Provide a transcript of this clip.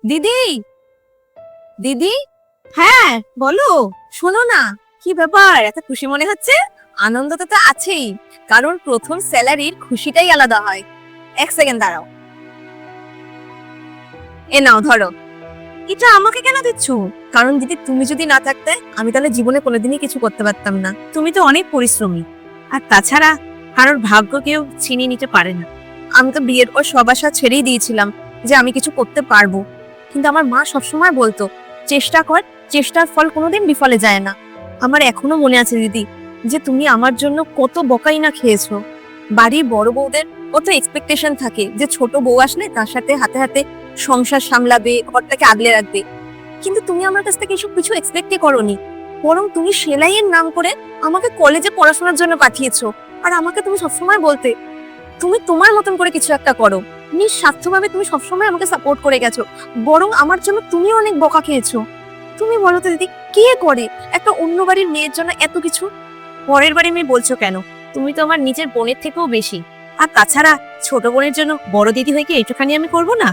দিদি, দিদি, হ্যাঁ বলো। শোনো না, কি ব্যাপার এত খুশি মনে হচ্ছে? আনন্দ তো আছেই, কারণ প্রথম স্যালারির খুশিটাই আলাদা হয়। এক সেকেন্ড দাঁড়াও, এ নাও ধরো। এটা আমাকে কেন দিচ্ছ? কারণ দিদি, তুমি যদি না থাকতে আমি তাহলে জীবনে কোনোদিনই কিছু করতে পারতাম না। তুমি তো অনেক পরিশ্রমী, আর তাছাড়া কারোর ভাগ্য কেউ ছিনিয়ে নিতে পারে না। আমি তো বিয়ের পর সব আশা ছেড়েই দিয়েছিলাম যে আমি কিছু করতে পারবো, কিন্তু আমার মা সবসময় বলতো, চেষ্টা কর, চেষ্টার ফল কোনোদিন বিফলে যায় না। আমার এখনো মনে আছে দিদি, যে তুমি আমার জন্য কত বকাই না খেয়েছো। বাড়ির বড় বউদের কত এক্সপেকটেশন থাকে যে ছোট বউ আসলে তার সাথে হাতে হাতে সংসার সামলাবে, ঘরটাকে আগলে রাখবে। কিন্তু তুমি আমার কাছ থেকে এসব কিছু এক্সপেক্টই করোনি। বরং তুমি সেলাইয়ের নাম করে আমাকে কলেজে পড়াশোনার জন্য পাঠিয়েছো। আর আমাকে তুমি সবসময় বলতে, তুমি তোমার মতন করে কিছু একটা করো। নিঃস্বার্থভাবে তুমি সবসময় আমাকে সাপোর্ট করে গেছো। বরং আমার জন্য তুমি অনেক বকা খেয়েছো। তুমি বলো তো দিদি, কে করে একটা অন্য বাড়ির মেয়ের জন্য এত কিছু? পরের বাড়ির মেয়ে বলছো কেন? তুমি তো আমার নিজের বোনের থেকেও বেশি। আর তাছাড়া ছোট বোনের জন্য বড় দিদি হয়ে কি এইটুখানি আমি করবো না?